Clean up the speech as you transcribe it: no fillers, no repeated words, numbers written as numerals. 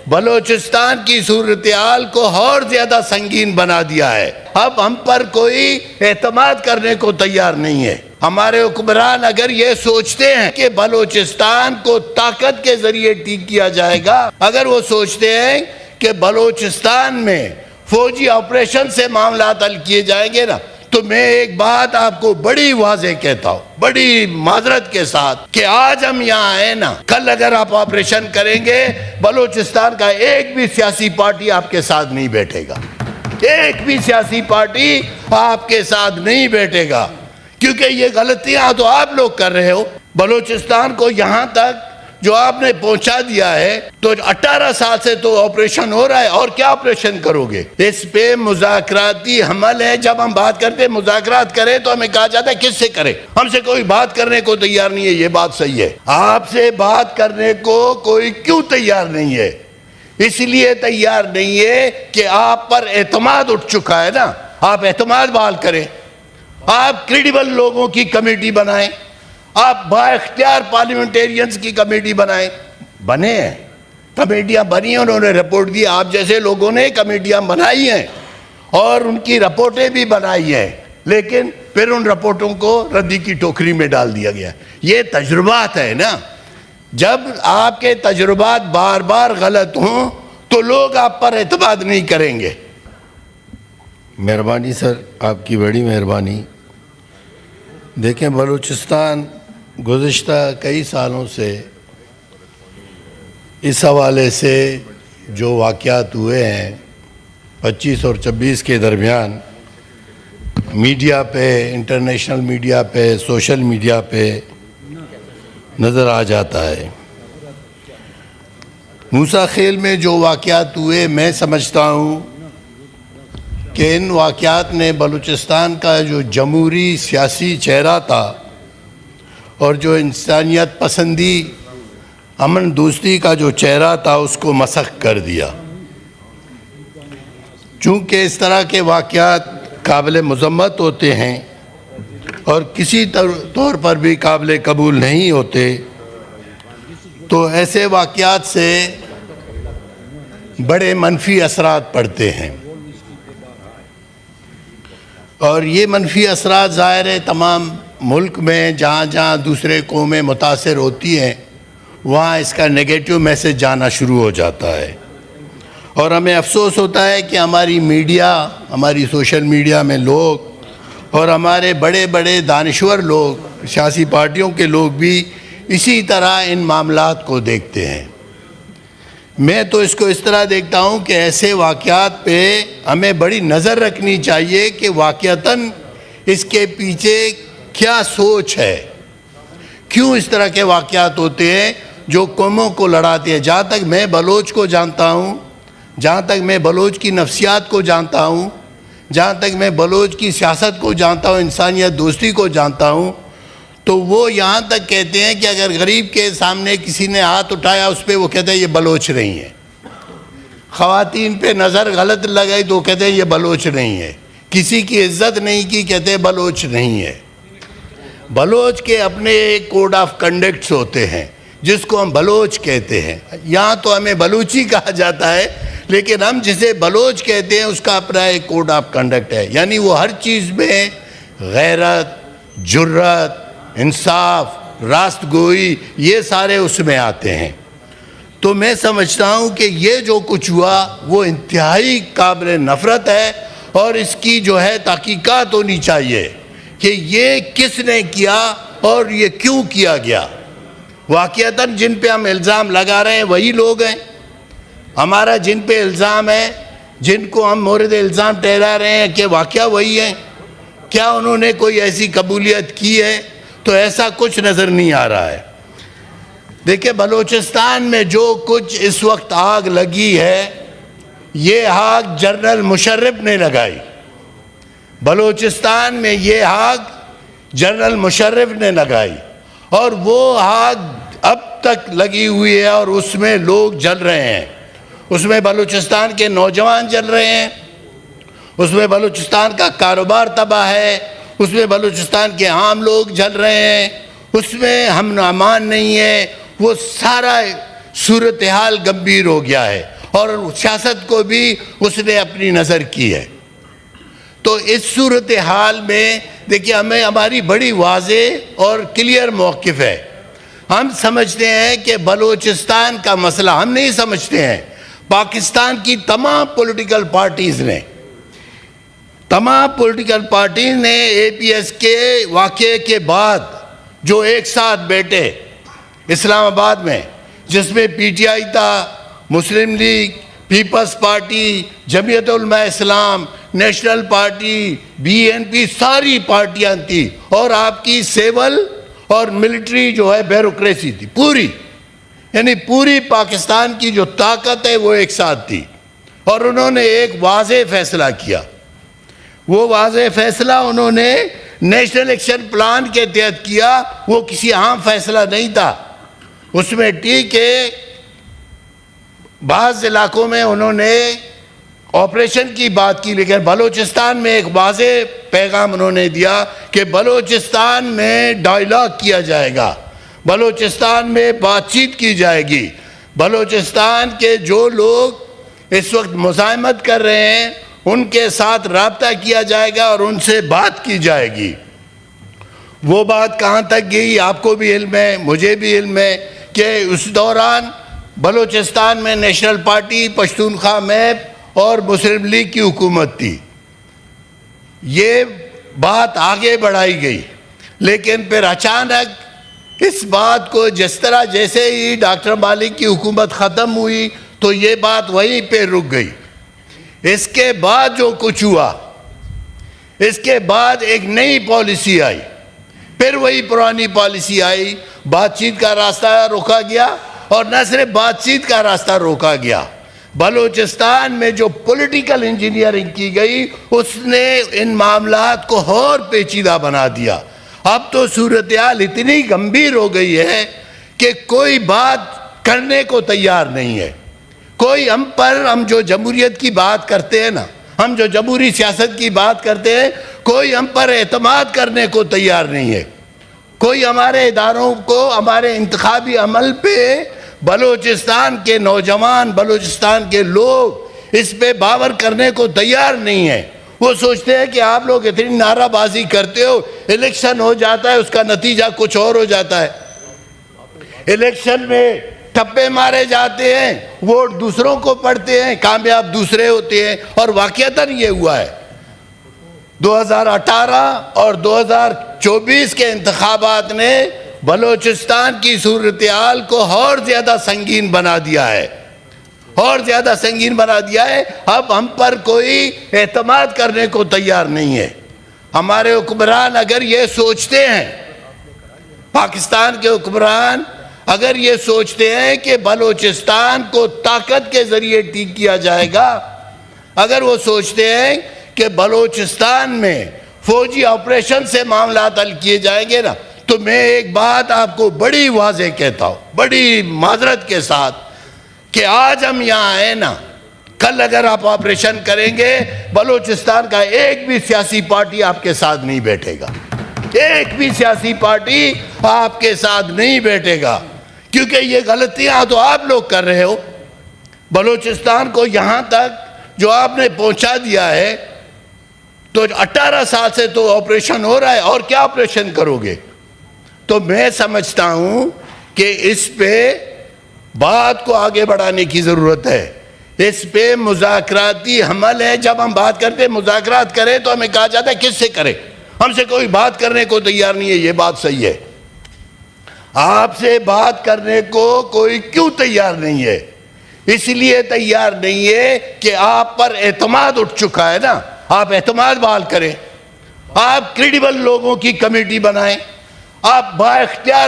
بلوچستان کی صورتحال کو اور زیادہ سنگین بنا دیا ہے۔ اب ہم پر کوئی اعتماد کرنے کو تیار نہیں ہے۔ ہمارے حکمران اگر یہ سوچتے ہیں کہ بلوچستان کو طاقت کے ذریعے ٹھیک کیا جائے گا، اگر وہ سوچتے ہیں کہ بلوچستان میں فوجی آپریشن سے معاملات حل کیے جائیں گے نا، تو میں ایک بات آپ کو بڑی واضح کہتا ہوں، بڑی معذرت کے ساتھ، کہ آج ہم یہاں آئے نا، کل اگر آپ آپریشن کریں گے، بلوچستان کا ایک بھی سیاسی پارٹی آپ کے ساتھ نہیں بیٹھے گا، ایک بھی سیاسی پارٹی آپ کے ساتھ نہیں بیٹھے گا، کیونکہ یہ غلطیاں تو آپ لوگ کر رہے ہو۔ بلوچستان کو یہاں تک جو آپ نے پہنچا دیا ہے، تو 18 سال سے تو آپریشن ہو رہا ہے، اور کیا آپریشن کرو گے؟ اس پہ مذاکراتی حمل ہے۔ جب ہم بات کرتے ہیں مذاکرات کریں تو ہمیں کہا جاتا ہے کس سے کریں؟ ہم سے کوئی بات کرنے کو تیار نہیں ہے۔ یہ بات صحیح ہے، آپ سے بات کرنے کو کوئی کیوں تیار نہیں ہے؟ اس لیے تیار نہیں ہے کہ آپ پر اعتماد اٹھ چکا ہے نا۔ آپ اعتماد بحال کریں، آپ کریڈیبل لوگوں کی کمیٹی بنائیں، آپ با اختیار پارلیمنٹیرینز کی کمیٹی بنائیں۔ بنے ہیں کمیٹیاں، بنی ہیں، انہوں نے رپورٹ دی، آپ جیسے لوگوں نے کمیٹیاں بنائی ہیں اور ان کی رپورٹیں بھی بنائی ہیں، لیکن پھر ان رپورٹوں کو ردی کی ٹوکری میں ڈال دیا گیا۔ یہ تجربات ہے نا، جب آپ کے تجربات بار بار غلط ہوں تو لوگ آپ پر اعتماد نہیں کریں گے۔ مہربانی سر، آپ کی بڑی مہربانی۔ دیکھیں، بلوچستان گزشتہ کئی سالوں سے اس حوالے سے جو واقعات ہوئے ہیں 25 اور 26 کے درمیان، میڈیا پہ، انٹرنیشنل میڈیا پہ، سوشل میڈیا پہ نظر آ جاتا ہے۔ موسیٰ خیل میں جو واقعات ہوئے، میں سمجھتا ہوں کہ ان واقعات نے بلوچستان کا جو جمہوری سیاسی چہرہ تھا اور جو انسانیت پسندی، امن دوستی کا جو چہرہ تھا، اس کو مسخ کر دیا۔ چونکہ اس طرح کے واقعات قابل مذمت ہوتے ہیں اور کسی طور پر بھی قابل قبول نہیں ہوتے، تو ایسے واقعات سے بڑے منفی اثرات پڑتے ہیں، اور یہ منفی اثرات ظاہر ہے تمام ملک میں جہاں جہاں دوسرے قومیں متاثر ہوتی ہیں، وہاں اس کا نیگیٹو میسج جانا شروع ہو جاتا ہے۔ اور ہمیں افسوس ہوتا ہے کہ ہماری میڈیا، ہماری سوشل میڈیا میں لوگ اور ہمارے بڑے بڑے دانشور لوگ، سیاسی پارٹیوں کے لوگ بھی اسی طرح ان معاملات کو دیکھتے ہیں۔ میں تو اس کو اس طرح دیکھتا ہوں کہ ایسے واقعات پہ ہمیں بڑی نظر رکھنی چاہیے کہ واقعتاً اس کے پیچھے کیا سوچ ہے، کیوں اس طرح کے واقعات ہوتے ہیں جو قوموں کو لڑاتے ہیں۔ جہاں تک میں بلوچ کو جانتا ہوں، جہاں تک میں بلوچ کی نفسیات کو جانتا ہوں، جہاں تک میں بلوچ کی سیاست کو جانتا ہوں، انسانیت دوستی کو جانتا ہوں، تو وہ یہاں تک کہتے ہیں کہ اگر غریب کے سامنے کسی نے ہاتھ اٹھایا، اس پہ وہ کہتے ہیں یہ بلوچ نہیں ہے۔ خواتین پہ نظر غلط لگائی تو کہتے ہیں یہ بلوچ نہیں ہے۔ کسی کی عزت نہیں کی، کہتے ہیں بلوچ نہیں ہے۔ بلوچ کے اپنے ایک کوڈ آف کنڈکٹس ہوتے ہیں جس کو ہم بلوچ کہتے ہیں۔ یہاں تو ہمیں بلوچی کہا جاتا ہے، لیکن ہم جسے بلوچ کہتے ہیں اس کا اپنا ایک کوڈ آف کنڈکٹ ہے، یعنی وہ ہر چیز میں غیرت، جرت، انصاف، راست گوئی، یہ سارے اس میں آتے ہیں۔ تو میں سمجھتا ہوں کہ یہ جو کچھ ہوا وہ انتہائی قابل نفرت ہے، اور اس کی جو ہے تحقیقات ہونی چاہیے کہ یہ کس نے کیا اور یہ کیوں کیا گیا۔ واقعتاً جن پہ ہم الزام لگا رہے ہیں وہی لوگ ہیں، ہمارا جن پہ الزام ہے، جن کو ہم مورد الزام ٹھہرا رہے ہیں، کہ واقعہ وہی ہے۔ کیا انہوں نے کوئی ایسی قبولیت کی ہے؟ تو ایسا کچھ نظر نہیں آ رہا ہے۔ دیکھیں، بلوچستان میں جو کچھ اس وقت آگ لگی ہے، یہ آگ جنرل مشرف نے لگائی۔ بلوچستان میں یہ آگ جنرل مشرف نے لگائی، اور وہ آگ اب تک لگی ہوئی ہے، اور اس میں لوگ جل رہے ہیں۔ اس میں بلوچستان کے نوجوان جل رہے ہیں، اس میں بلوچستان کا کاروبار تباہ ہے، اس میں بلوچستان کے عام لوگ جل رہے ہیں، اس میں امن و امان نہیں ہے۔ وہ سارا صورتحال گمبھیر ہو گیا ہے اور سیاست کو بھی اس نے اپنی نظر کی ہے۔ تو اس صورتحال میں دیکھیے ہماری بڑی واضح اور کلیئر موقف ہے۔ ہم سمجھتے ہیں کہ بلوچستان کا مسئلہ، ہم نہیں سمجھتے ہیں، پاکستان کی تمام پولیٹیکل پارٹیز نے اے پی ایس کے واقعے کے بعد جو ایک ساتھ بیٹھے اسلام آباد میں، جس میں پی ٹی آئی تھا، Muslim League, People's Party, Jamiat Ulema Islam, National Party, B N P, ساری پارٹیاں تھیں، اور آپ کی سیول اور ملٹری جو ہے بیوروکریسی تھی پوری، یعنی پوری پاکستان کی جو طاقت ہے وہ ایک ساتھ تھی، اور انہوں نے ایک واضح فیصلہ کیا۔ وہ واضح فیصلہ انہوں نے نیشنل ایکشن پلان کے تحت کیا، وہ کسی عام فیصلہ نہیں تھا۔ اس میں ٹھیک ہے بعض علاقوں میں انہوں نے آپریشن کی بات کی، لیکن بلوچستان میں ایک واضح پیغام انہوں نے دیا کہ بلوچستان میں ڈائیلاگ کیا جائے گا، بلوچستان میں بات چیت کی جائے گی، بلوچستان کے جو لوگ اس وقت مزاحمت کر رہے ہیں ان کے ساتھ رابطہ کیا جائے گا اور ان سے بات کی جائے گی۔ وہ بات کہاں تک گئی آپ کو بھی علم ہے، مجھے بھی علم ہے کہ اس دوران بلوچستان میں نیشنل پارٹی، پشتونخوا میپ اور مسلم لیگ کی حکومت تھی۔ یہ بات آگے بڑھائی گئی، لیکن پھر اچانک اس بات کو جس طرح جیسے ہی ڈاکٹر مالک کی حکومت ختم ہوئی تو یہ بات وہیں پہ رک گئی۔ اس کے بعد جو کچھ ہوا، اس کے بعد ایک نئی پالیسی آئی، پھر وہی پرانی پالیسی آئی، بات چیت کا راستہ روکا گیا، اور نہ صرف بات چیت کا راستہ روکا گیا، بلوچستان میں جو پولیٹیکل انجینئرنگ کی گئی اس نے ان معاملات کو اور پیچیدہ بنا دیا۔ اب تو صورتحال اتنی گمبھیر ہو گئی ہے کہ کوئی بات کرنے کو تیار نہیں ہے، کوئی ہم جو جمہوریت کی بات کرتے ہیں نا، ہم جو جمہوری سیاست کی بات کرتے ہیں، کوئی ہم پر اعتماد کرنے کو تیار نہیں ہے، کوئی ہمارے اداروں کو، ہمارے انتخابی عمل پہ بلوچستان کے نوجوان، بلوچستان کے لوگ اس پہ باور کرنے کو تیار نہیں ہیں۔ وہ سوچتے ہیں کہ آپ لوگ اتنی نعرہ بازی کرتے ہو، الیکشن ہو جاتا ہے، اس کا نتیجہ کچھ اور ہو جاتا ہے۔ الیکشن میں ٹھپے مارے جاتے ہیں، ووٹ دوسروں کو پڑتے ہیں، کامیاب دوسرے ہوتے ہیں، اور واقعتاً یہ ہوا ہے۔ 2018 اور 2024 کے انتخابات نے بلوچستان کی صورتحال کو اور زیادہ سنگین بنا دیا ہے، اور زیادہ سنگین بنا دیا ہے۔ اب ہم پر کوئی اعتماد کرنے کو تیار نہیں ہے۔ ہمارے حکمران اگر یہ سوچتے ہیں، پاکستان کے حکمران اگر یہ سوچتے ہیں کہ بلوچستان کو طاقت کے ذریعے ٹھیک کیا جائے گا، اگر وہ سوچتے ہیں کہ بلوچستان میں فوجی آپریشن سے معاملات حل کیے جائیں گے نا، تو میں ایک بات آپ کو بڑی واضح کہتا ہوں، بڑی معذرت کے ساتھ، کہ آج ہم یہاں آئے نا، کل اگر آپ آپریشن کریں گے، بلوچستان کا ایک بھی سیاسی پارٹی آپ کے ساتھ نہیں بیٹھے گا، ایک بھی سیاسی پارٹی آپ کے ساتھ نہیں بیٹھے گا، کیونکہ یہ غلطیاں تو آپ لوگ کر رہے ہو۔ بلوچستان کو یہاں تک جو آپ نے پہنچا دیا ہے، تو 18 سال سے تو آپریشن ہو رہا ہے، اور کیا آپریشن کرو گے؟ تو میں سمجھتا ہوں کہ اس پہ بات کو آگے بڑھانے کی ضرورت ہے، اس پہ مذاکراتی عمل ہے۔ جب ہم بات کرتے ہیں مذاکرات کریں تو ہمیں کہا جاتا ہے کس سے کریں، ہم سے کوئی بات کرنے کو تیار نہیں ہے۔ یہ بات صحیح ہے، آپ سے بات کرنے کو کوئی کیوں تیار نہیں ہے؟ اس لیے تیار نہیں ہے کہ آپ پر اعتماد اٹھ چکا ہے نا، آپ اعتماد بحال کریں، آپ کریڈیبل لوگوں کی کمیٹی بنائیں، آپ با اختیار